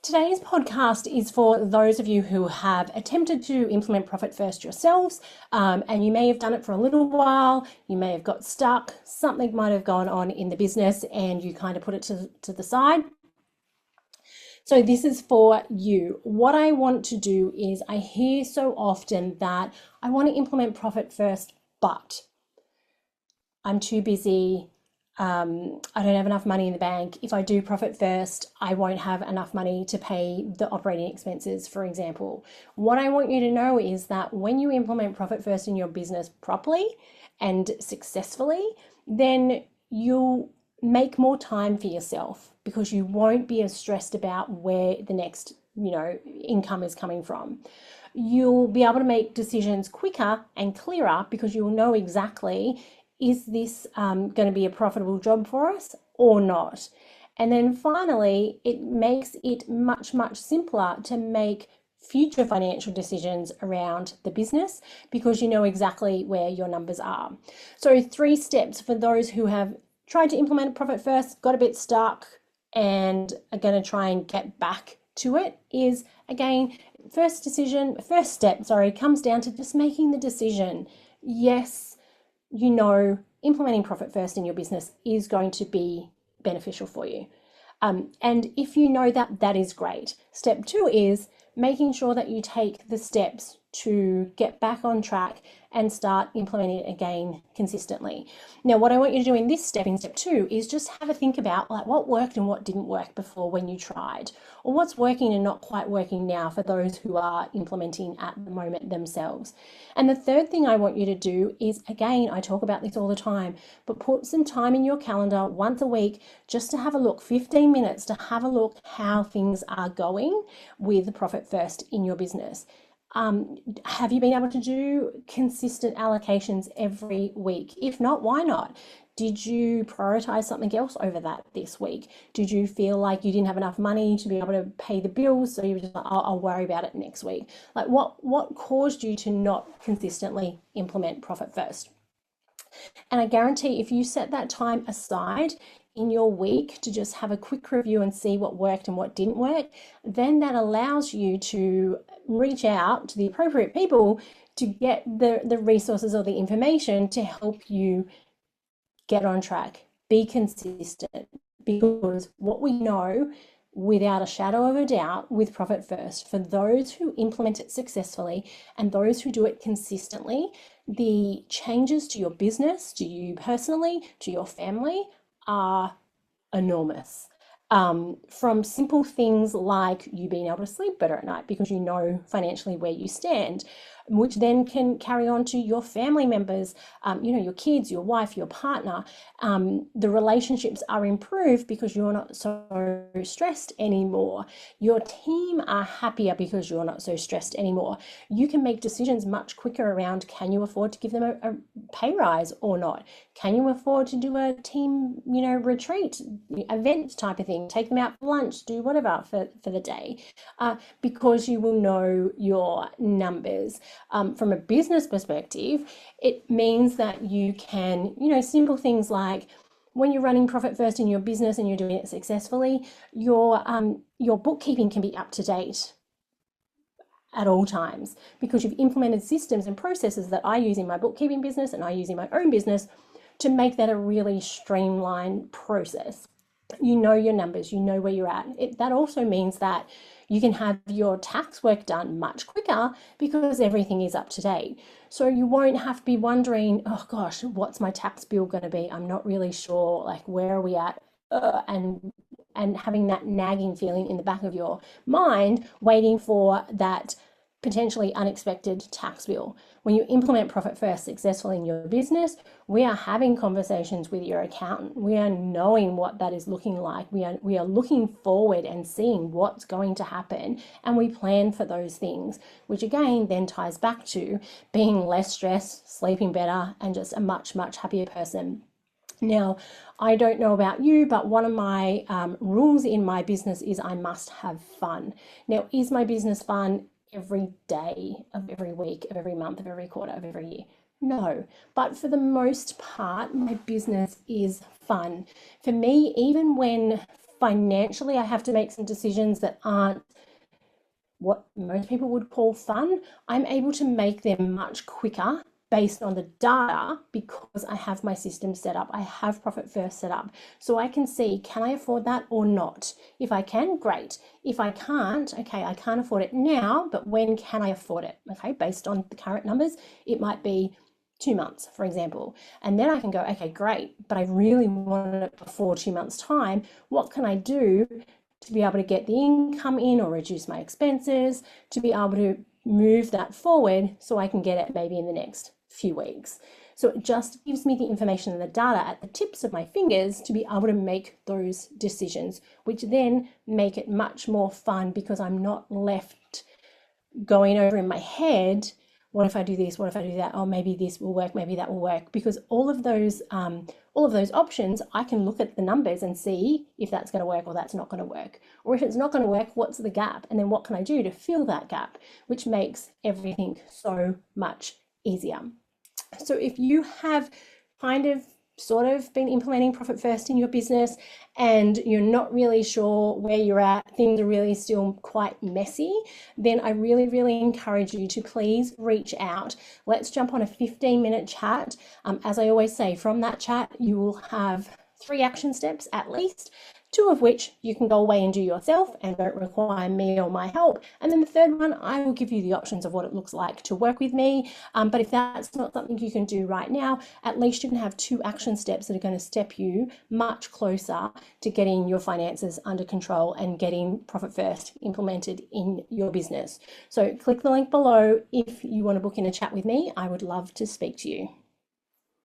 Today's podcast is for those of you who have attempted to implement Profit First yourselves, and you may have done it for a little while, you may have got stuck, something might have gone on in the business and you kind of put it to the side. So this is for you. What I want to do is, I hear so often that I want to implement Profit First, but I'm too busy. I don't have enough money in the bank. If I do Profit First, I won't have enough money to pay the operating expenses, for example. What I want you to know is that when you implement Profit First in your business properly and successfully, then you'll make more time for yourself because you won't be as stressed about where the next, income is coming from. You'll be able to make decisions quicker and clearer because you'll know exactly, is this going to be a profitable job for us or not? And then finally, it makes it much, much simpler to make future financial decisions around the business because you know exactly where your numbers are. So 3 steps for those who have tried to implement Profit First, got a bit stuck, and are going to try and get back to it is, again, first step, comes down to just making the decision. Yes, implementing Profit First in your business is going to be beneficial for you. And if you know that, that is great. Step 2 is making sure that you take the steps to get back on track and start implementing it again consistently. Now, what I want you to do in step 2, is just have a think about what worked and what didn't work before when you tried, or what's working and not quite working now for those who are implementing at the moment themselves. And the third thing I want you to do is, again, I talk about this all the time, but put some time in your calendar once a week just to have a look, 15 minutes to have a look how things are going with Profit First in your business. Have you been able to do consistent allocations every week? If not, why not? Did you prioritize something else over that this week? Did you feel like you didn't have enough money to be able to pay the bills, so you were just like, I'll worry about it next week? What caused you to not consistently implement Profit First? And I guarantee if you set that time aside in your week to just have a quick review and see what worked and what didn't work, then that allows you to reach out to the appropriate people to get the resources or the information to help you get on track, be consistent. Because what we know without a shadow of a doubt with Profit First, for those who implement it successfully and those who do it consistently, the changes to your business, to you personally, to your family are enormous. From simple things like you being able to sleep better at night because you know financially where you stand, which then can carry on to your family members, your kids, your wife, your partner. The relationships are improved because you're not so stressed anymore. Your team are happier because you're not so stressed anymore. You can make decisions much quicker around, can you afford to give them a pay rise or not? Can you afford to do a team, retreat, event type of thing? Take them out for lunch, do whatever for the day, because you will know your numbers. From a business perspective, it means that you can, simple things like when you're running Profit First in your business and you're doing it successfully, your bookkeeping can be up to date at all times because you've implemented systems and processes that I use in my bookkeeping business and I use in my own business to make that a really streamlined process. You know your numbers, you know where you're at. That also means that you can have your tax work done much quicker because everything is up to date. So you won't have to be wondering, oh gosh, what's my tax bill going to be? I'm not really sure, where are we at? And having that nagging feeling in the back of your mind, waiting for that potentially unexpected tax bill. When you implement Profit First successfully in your business, we are having conversations with your accountant. We are knowing what that is looking like. We are looking forward and seeing what's going to happen, and we plan for those things, which again then ties back to being less stressed, sleeping better, and just a much, much happier person. Now, I don't know about you, but one of my rules in my business is I must have fun. Now, is my business fun every day of every week, of every month, of every quarter, of every year? No, but for the most part, my business is fun. For me, even when financially I have to make some decisions that aren't what most people would call fun, I'm able to make them much quicker based on the data because I have my system set up. I have Profit First set up. So I can see, can I afford that or not? If I can, great. If I can't, okay, I can't afford it now, but when can I afford it? Okay, based on the current numbers, it might be 2 months, for example. And then I can go, okay, great, but I really want it before 2 months' time. What can I do to be able to get the income in or reduce my expenses, to be able to move that forward so I can get it maybe in the next few weeks. So it just gives me the information and the data at the tips of my fingers to be able to make those decisions, which then make it much more fun because I'm not left going over in my head, what if I do this? What if I do that? Oh, maybe this will work, maybe that will work. Because all of those options, I can look at the numbers and see if that's going to work or that's not going to work. Or if it's not going to work, what's the gap? And then what can I do to fill that gap? Which makes everything so much easier. So if you have kind of sort of been implementing Profit First in your business and you're not really sure where you're at, things are really still quite messy, then I really, really encourage you to please reach out. Let's jump on a 15-minute chat. As I always say, from that chat, you will have 3 action steps at least, 2 of which you can go away and do yourself and don't require me or my help. And then the 3rd one, I will give you the options of what it looks like to work with me. But if that's not something you can do right now, at least you can have 2 action steps that are going to step you much closer to getting your finances under control and getting Profit First implemented in your business. So click the link below if you want to book in a chat with me. I would love to speak to you.